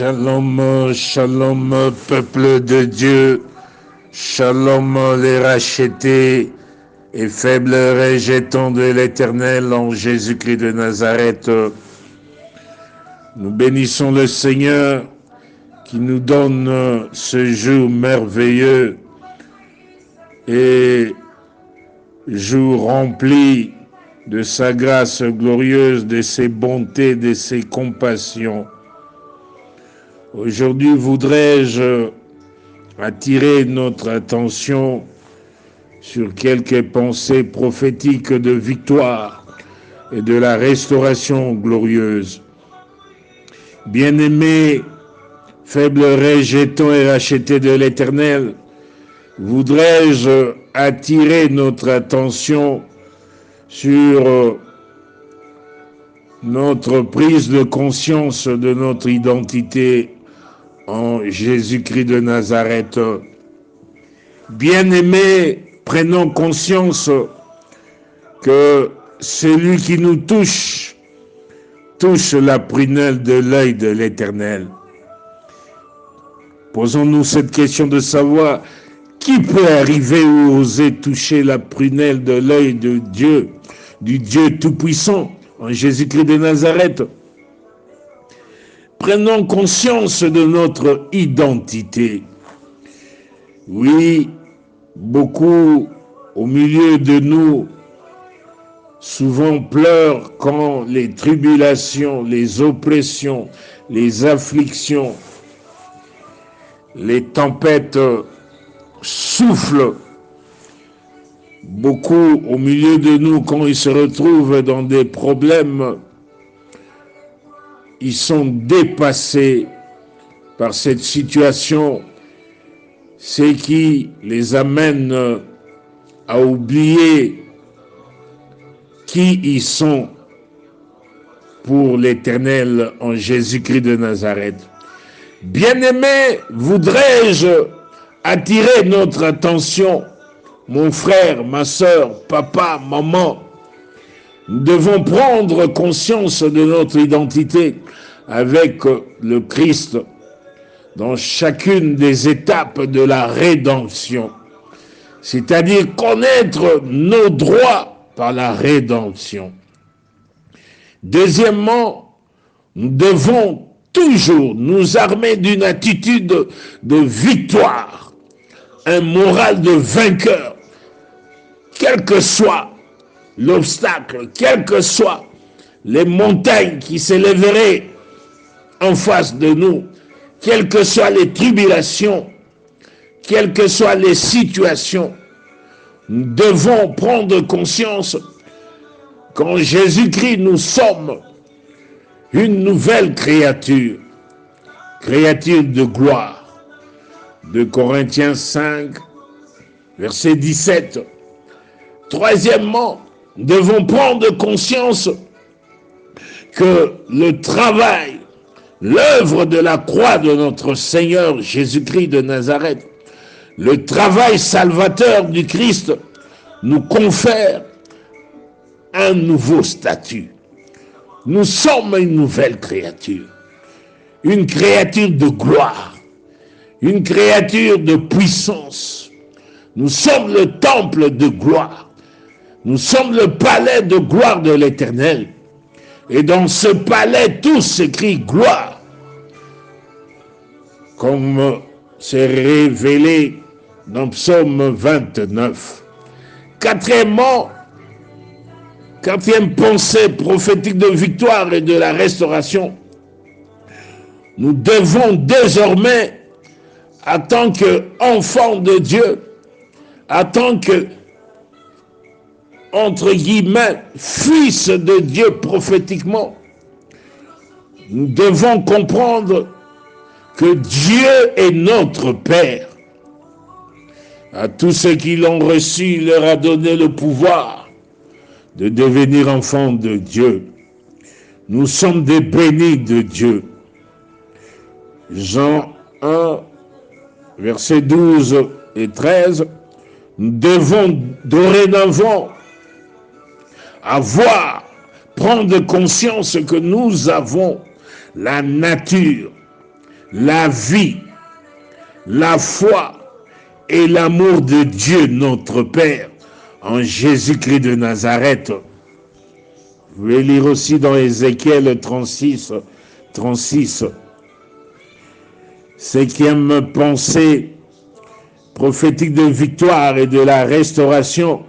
Shalom, shalom, peuple de Dieu, shalom les rachetés et faibles rejetons de l'Éternel en Jésus-Christ de Nazareth. Nous bénissons le Seigneur qui nous donne ce jour merveilleux et jour rempli de sa grâce glorieuse, de ses bontés, de ses compassions. Aujourd'hui, voudrais-je attirer notre attention sur quelques pensées prophétiques de victoire et de la restauration glorieuse. Bien-aimés, faibles rejetons et rachetés de l'Éternel, voudrais-je attirer notre attention sur notre prise de conscience de notre identité en Jésus-Christ de Nazareth. Bien-aimés, prenons conscience que celui qui nous touche la prunelle de l'œil de l'Éternel. Posons-nous cette question de savoir qui peut arriver ou oser toucher la prunelle de l'œil de Dieu, du Dieu Tout-Puissant, en Jésus-Christ de Nazareth. Prenons conscience de notre identité. Oui, beaucoup au milieu de nous souvent pleurent quand les tribulations, les oppressions, les afflictions, les tempêtes soufflent. Beaucoup au milieu de nous, quand ils se retrouvent dans des problèmes, ils sont dépassés par cette situation, ce qui les amène à oublier qui ils sont pour l'Éternel en Jésus-Christ de Nazareth. Bien-aimés, voudrais-je attirer notre attention, mon frère, ma sœur, papa, maman. Nous devons prendre conscience de notre identité avec le Christ dans chacune des étapes de la rédemption, c'est-à-dire connaître nos droits par la rédemption. Deuxièmement, nous devons toujours nous armer d'une attitude de victoire, un moral de vainqueur, quel que soit l'obstacle, quelles que soient les montagnes qui s'élèveraient en face de nous, quelles que soient les tribulations, quelles que soient les situations, nous devons prendre conscience qu'en Jésus-Christ, nous sommes une nouvelle créature, créature de gloire. De Corinthiens 5, verset 17. Troisièmement, nous devons prendre conscience que le travail, l'œuvre de la croix de notre Seigneur Jésus-Christ de Nazareth, le travail salvateur du Christ nous confère un nouveau statut. Nous sommes une nouvelle créature, une créature de gloire, une créature de puissance. Nous sommes le temple de gloire. Nous sommes le palais de gloire de l'Éternel. Et dans ce palais, tout s'écrit gloire. Comme c'est révélé dans Psaume 29. Quatrièmement, quatrième pensée prophétique de victoire et de la restauration. Nous devons désormais, en tant qu'enfants de Dieu, en tant que entre guillemets, fils de Dieu prophétiquement, nous devons comprendre que Dieu est notre Père. À tous ceux qui l'ont reçu, il leur a donné le pouvoir de devenir enfants de Dieu. nous sommes des bénis de Dieu. Jean 1, versets 12 et 13, nous devons dorénavant prendre conscience que nous avons la nature, la vie, la foi et l'amour de Dieu notre Père en Jésus-Christ de Nazareth. Vous pouvez lire aussi dans Ézéchiel 36. Cinquième pensée prophétique de victoire et de la restauration.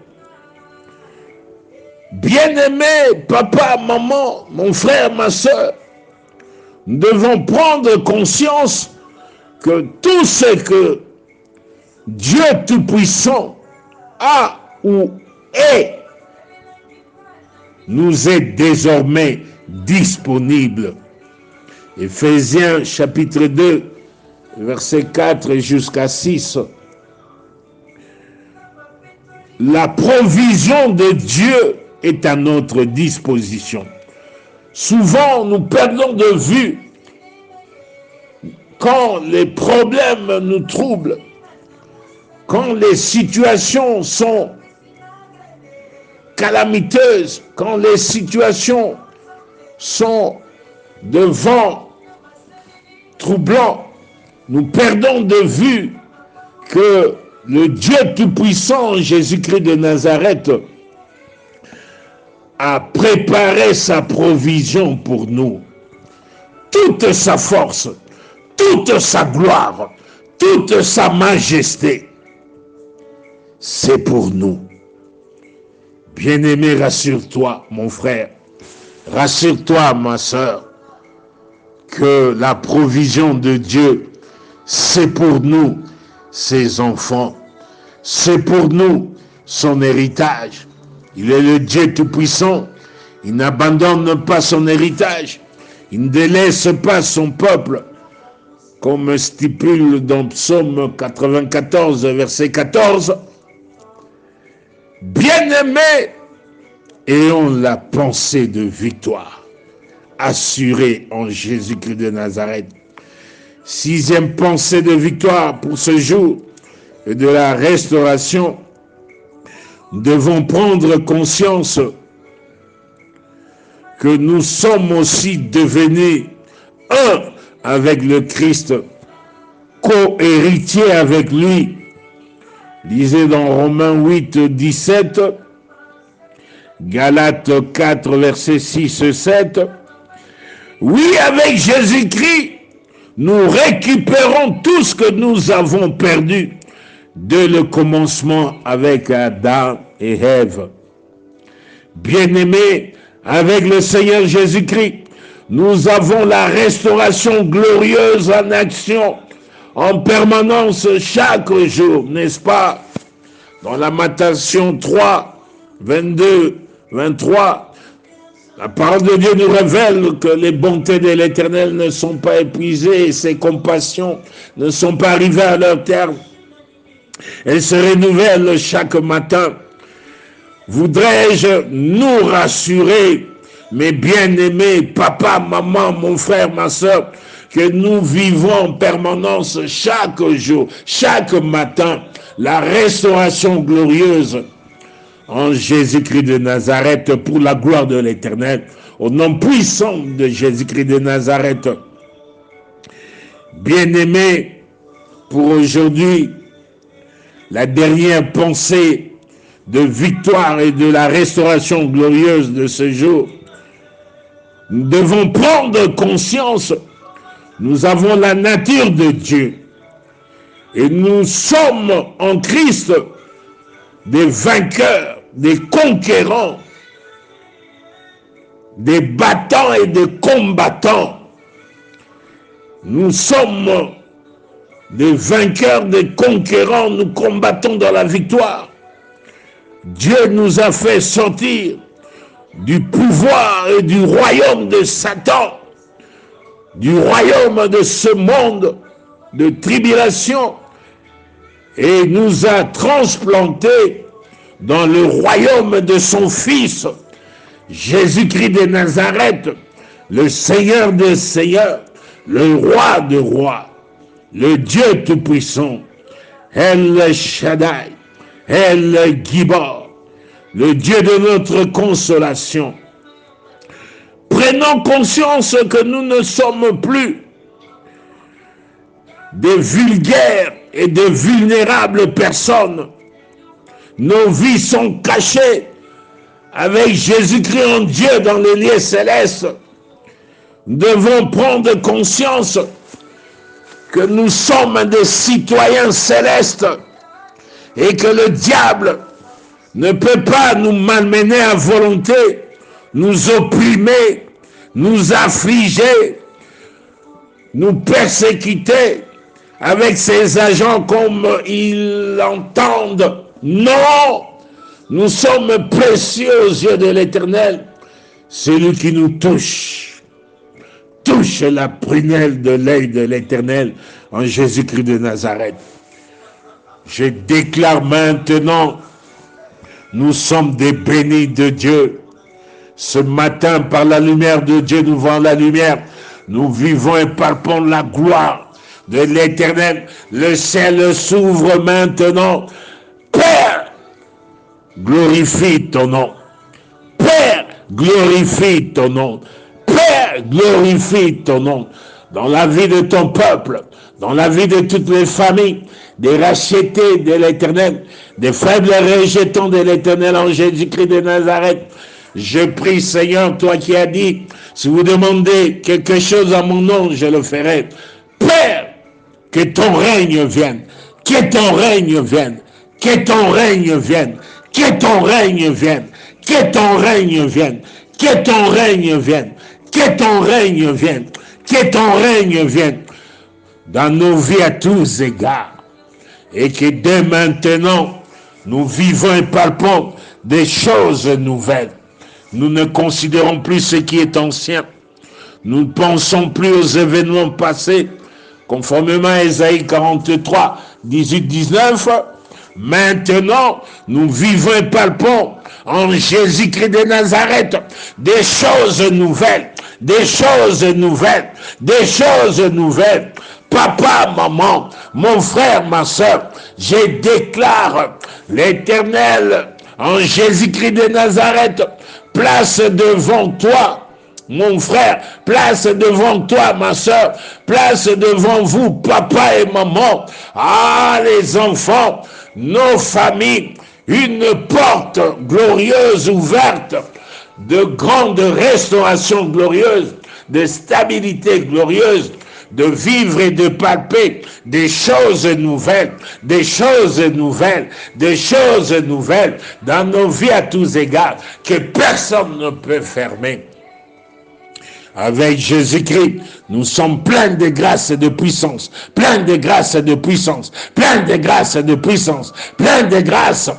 Bien-aimé, papa, maman, mon frère, ma soeur, nous devons prendre conscience que tout ce que Dieu Tout-Puissant a ou est nous est désormais disponible. Éphésiens chapitre 2, verset 4 jusqu'à 6. La provision de Dieu est à notre disposition. Souvent, nous perdons de vue quand les problèmes nous troublent, quand les situations sont calamiteuses, quand les situations sont de vent troublant, nous perdons de vue que le Dieu Tout-Puissant, Jésus-Christ de Nazareth, a préparé sa provision pour nous. Toute sa force, toute sa gloire, toute sa majesté, c'est pour nous. Bien-aimé, rassure-toi, mon frère, rassure-toi, ma soeur, que la provision de Dieu, c'est pour nous, ses enfants, c'est pour nous, son héritage. Il est le Dieu Tout-Puissant, il n'abandonne pas son héritage, il ne délaisse pas son peuple, comme stipule dans Psaume 94, verset 14. Bien-aimés, ayons la pensée de victoire, assurée en Jésus-Christ de Nazareth. Sixième pensée de victoire pour ce jour et de la restauration. Nous devons prendre conscience que nous sommes aussi devenus un avec le Christ, co-héritiers avec lui. Lisez dans Romains 8, 17, Galates 4, versets 6 et 7. Oui, avec Jésus-Christ, nous récupérons tout ce que nous avons perdu dès le commencement avec Adam et Ève. Bien-aimés, avec le Seigneur Jésus-Christ, nous avons la restauration glorieuse en action, en permanence chaque jour, n'est-ce pas? Dans Lamentation 3, 22, 23, la parole de Dieu nous révèle que les bontés de l'Éternel ne sont pas épuisées et ses compassions ne sont pas arrivées à leur terme. Elles se renouvellent chaque matin. Voudrais-je nous rassurer, mes bien-aimés, papa, maman, mon frère, ma soeur, que nous vivons en permanence chaque jour, chaque matin, la restauration glorieuse en Jésus-Christ de Nazareth pour la gloire de l'Éternel, au nom puissant de Jésus-Christ de Nazareth. Bien-aimés, pour aujourd'hui, la dernière pensée de victoire et de la restauration glorieuse de ce jour, nous devons prendre conscience. Nous avons la nature de Dieu et nous sommes en Christ des vainqueurs, des conquérants, des battants et des combattants. Nous sommes des vainqueurs, des conquérants, nous combattons dans la victoire. Dieu nous a fait sortir du pouvoir et du royaume de Satan, du royaume de ce monde de tribulation, et nous a transplantés dans le royaume de son Fils, Jésus-Christ de Nazareth, le Seigneur des Seigneurs, le Roi des Rois, le Dieu Tout-Puissant, El Shaddai, El Gibor, le Dieu de notre consolation. Prenons conscience que nous ne sommes plus des vulgaires et des vulnérables personnes. Nos vies sont cachées avec Jésus-Christ en Dieu dans les lieux célestes. Nous devons prendre conscience que nous sommes des citoyens célestes et que le diable ne peut pas nous malmener à volonté, nous opprimer, nous affliger, nous persécuter avec ses agents comme ils l'entendent. Non, nous sommes précieux aux yeux de l'Éternel. Celui qui nous touche la prunelle de l'œil de l'Éternel en Jésus-Christ de Nazareth. Je déclare maintenant, nous sommes des bénis de Dieu. Ce matin, par la lumière de Dieu, nous voyons la lumière. Nous vivons et palpons la gloire de l'Éternel. Le ciel s'ouvre maintenant. Père, glorifie ton nom. Père, glorifie ton nom. Père, glorifie ton nom. Dans la vie de ton peuple, dans la vie de toutes les familles, des rachetés de l'Éternel, des faibles rejetons de l'Éternel en Jésus-Christ de Nazareth. Je prie, Seigneur, toi qui as dit, si vous demandez quelque chose à mon nom, je le ferai. Père, que ton règne vienne, que ton règne vienne, que ton règne vienne, que ton règne vienne, que ton règne vienne, que ton règne vienne, que ton règne vienne, que ton règne vienne dans nos vies à tous égards. Et que dès maintenant, nous vivons et palpons des choses nouvelles. Nous ne considérons plus ce qui est ancien. Nous ne pensons plus aux événements passés. Conformément à Ésaïe 43, 18-19, maintenant, nous vivons et palpons en Jésus-Christ de Nazareth des choses nouvelles, des choses nouvelles, des choses nouvelles. Papa, maman, mon frère, ma soeur, je déclare l'Éternel en Jésus-Christ de Nazareth, place devant toi, mon frère, place devant toi, ma soeur, place devant vous, papa et maman, les enfants, nos familles, une porte glorieuse ouverte, de grande restauration glorieuse, de stabilité glorieuse, de vivre et de palper des choses nouvelles, des choses nouvelles, des choses nouvelles dans nos vies à tous égards, que personne ne peut fermer. Avec Jésus-Christ, nous sommes pleins de grâce et de puissance, pleins de grâce et de puissance, pleins de grâce et de puissance, pleins de grâce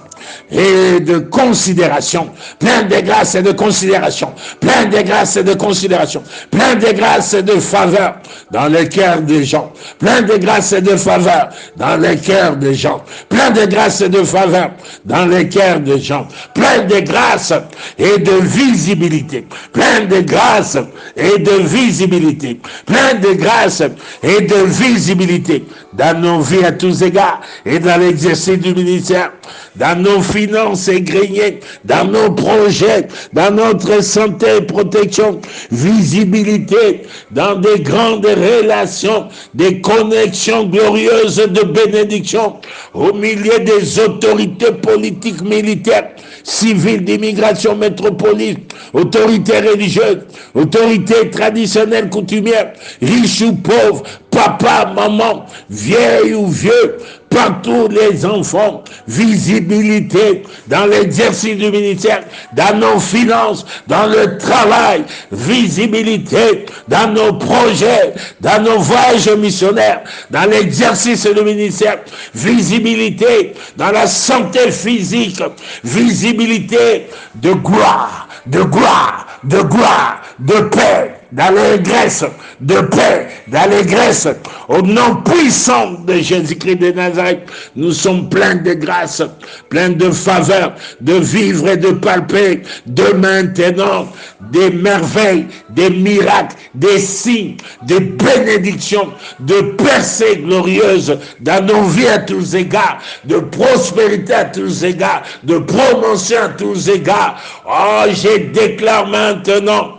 et de considération, plein de grâce et de considération, plein de grâce et de considération, plein de grâce et de faveur dans le cœur des gens, plein de grâce et de faveur dans le cœur des gens, plein de grâce et de faveur dans le cœur des gens, plein de grâce et de visibilité, plein de grâce et de visibilité, plein de grâce et de visibilité dans nos vies à tous égards et dans l'exercice du ministère, dans nos finances égrégnées, dans nos projets, dans notre santé et protection, visibilité, dans des grandes relations, des connexions glorieuses de bénédiction, au milieu des autorités politiques, militaires, civiles, d'immigration, métropolitaine, autorités religieuses, autorités traditionnelles, coutumières, riches ou pauvres, papa, maman, vieille ou vieux, partout les enfants, visibilité dans l'exercice du ministère, dans nos finances, dans le travail, visibilité dans nos projets, dans nos voyages missionnaires, dans l'exercice du ministère, visibilité dans la santé physique, visibilité de gloire, de gloire, de gloire, de paix, d'allégresse, de paix, d'allégresse. Au nom puissant de Jésus-Christ de Nazareth, nous sommes pleins de grâce, pleins de faveur, de vivre et de palper, de maintenant, des merveilles, des miracles, des signes, des bénédictions, de percées glorieuses dans nos vies à tous égards, de prospérité à tous égards, de promotion à tous égards. Oh, je déclare maintenant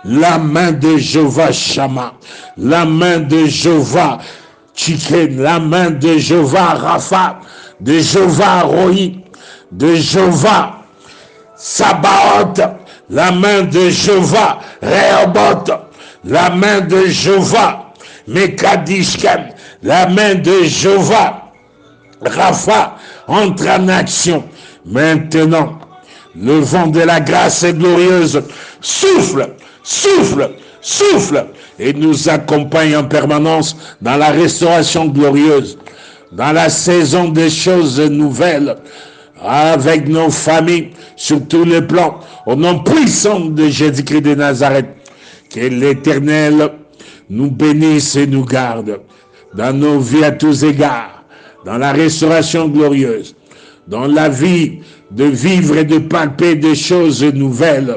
la main de Jéhovah Shammah, la main de Jéhovah Tchiken, la main de Jéhovah Rapha, de Jéhovah Roi, de Jéhovah Sabaoth, la main de Jéhovah Rehoboth, la main de Jéhovah Mekadishkem, la main de Jéhovah Rapha entre en action. Maintenant, le vent de la grâce est glorieuse souffle, souffle, souffle et nous accompagne en permanence dans la restauration glorieuse, dans la saison des choses nouvelles, avec nos familles, sur tous les plans, au nom puissant de Jésus-Christ de Nazareth. Que l'Éternel nous bénisse et nous garde dans nos vies à tous égards, dans la restauration glorieuse, dans la vie de vivre et de palper des choses nouvelles,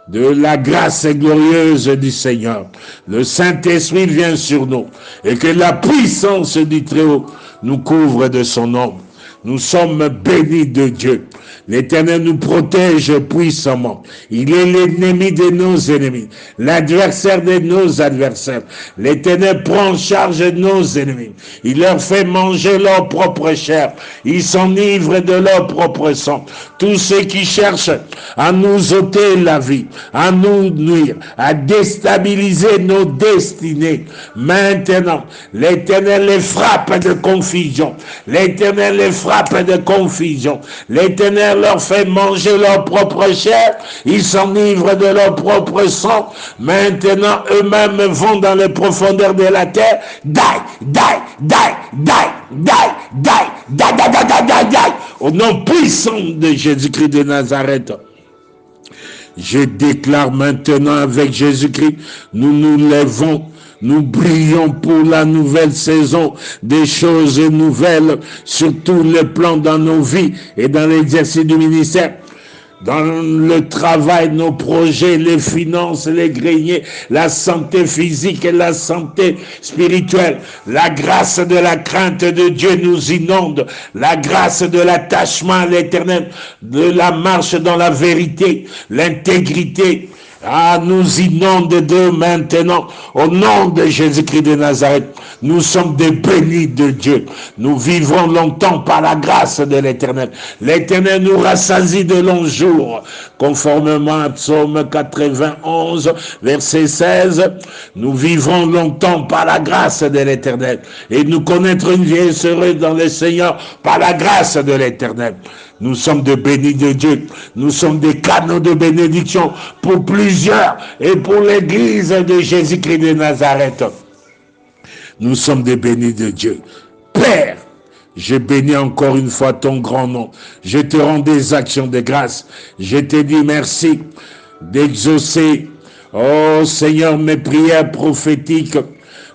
de la grâce glorieuse du Seigneur. Le Saint-Esprit vient sur nous et que la puissance du Très-Haut nous couvre de son ombre. Nous sommes bénis de Dieu. L'Éternel nous protège puissamment. Il est l'ennemi de nos ennemis, l'adversaire de nos adversaires. L'Éternel prend en charge nos ennemis. Il leur fait manger leur propre chair. Ils s'enivrent de leur propre sang. Tous ceux qui cherchent à nous ôter la vie, à nous nuire, à déstabiliser nos destinées. Maintenant, l'Éternel les frappe de confusion. L'Éternel les frappe de confusion. L'Éternel leur fait manger leur propre chair. Ils s'enivrent de leur propre sang. Maintenant, eux-mêmes vont dans les profondeurs de la terre. Die, die, die, die, die, die, die, die, die, die, die. Au nom puissant de Jésus-Christ de Nazareth, je déclare maintenant avec Jésus-Christ, nous nous lèvons, nous brillons pour la nouvelle saison, des choses nouvelles sur tous les plans dans nos vies et dans l'exercice du ministère. Dans le travail, nos projets, les finances, les greniers, la santé physique et la santé spirituelle. La grâce de la crainte de Dieu nous inonde. La grâce de l'attachement à l'Éternel, de la marche dans la vérité, l'intégrité. Nous inonde de maintenant, au nom de Jésus-Christ de Nazareth. Nous sommes des bénis de Dieu. Nous vivrons longtemps par la grâce de l'Éternel. L'Éternel nous rassasie de longs jours, conformément à Psaume 91, verset 16. Nous vivrons longtemps par la grâce de l'Éternel. Et nous connaîtrons une vie heureuse dans le Seigneur par la grâce de l'Éternel. Nous sommes des bénis de Dieu. Nous sommes des canaux de bénédiction pour plusieurs et pour l'Église de Jésus-Christ de Nazareth. Nous sommes des bénis de Dieu. Père, je bénis encore une fois ton grand nom. Je te rends des actions de grâce. Je te dis merci d'exaucer, oh Seigneur, mes prières prophétiques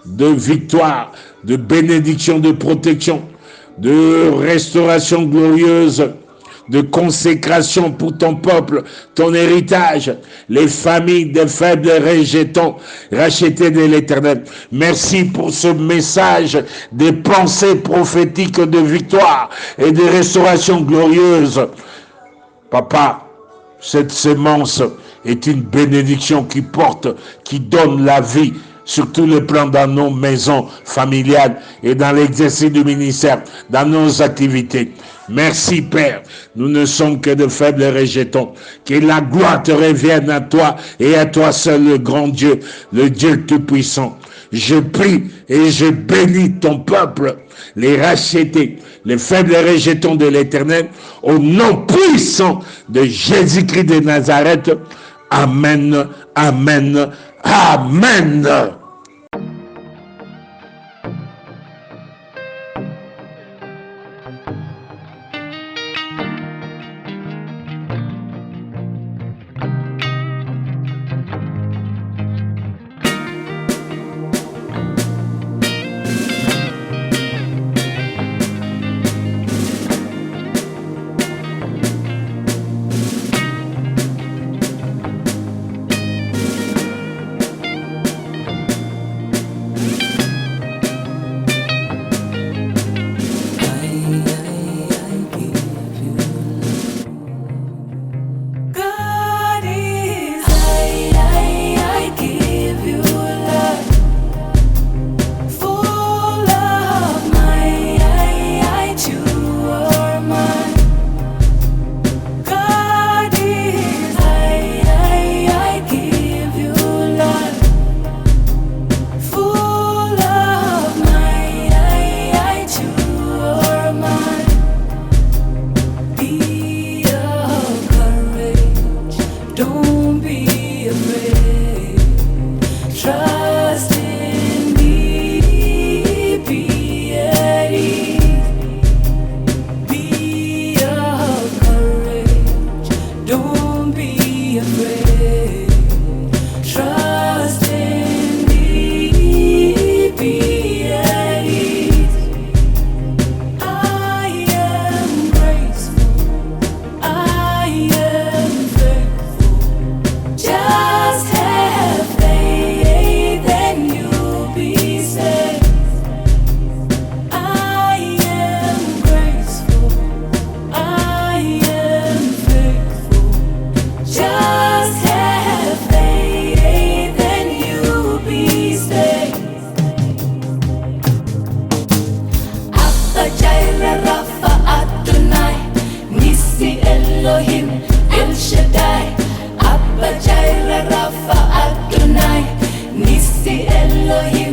de victoire, de bénédiction, de protection, de restauration glorieuse, de consécration pour ton peuple, ton héritage, les familles des faibles rejetons, rachetés de l'Éternel. Merci pour ce message des pensées prophétiques de victoire et de restauration glorieuse. Papa, cette semence est une bénédiction qui porte, qui donne la vie sur tous les plans dans nos maisons familiales et dans l'exercice du ministère, dans nos activités. Merci Père, nous ne sommes que de faibles rejetons. Que la gloire te revienne à toi et à toi seul, le grand Dieu, le Dieu tout-puissant. Je prie et je bénis ton peuple, les rachetés, les faibles rejetons de l'Éternel, au nom puissant de Jésus-Christ de Nazareth. Amen, amen, amen. Elohim